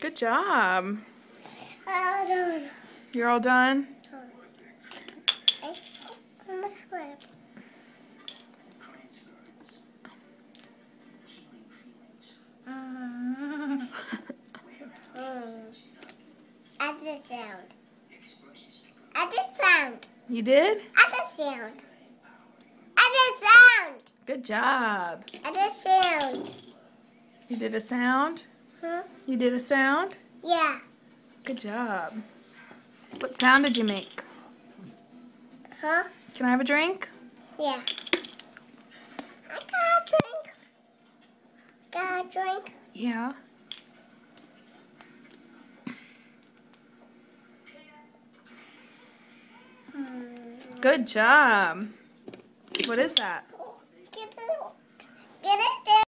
Good job. All done. You're all done? Add the sound. Add the sound. You did? Add the sound. Add the sound. Good job. Add the sound. You did a sound? Huh? You did a sound? Yeah. Good job. What sound did you make? Huh? Can I have a drink? Yeah. I got a drink. Got a drink. Yeah. Good job. What is that? Get it there.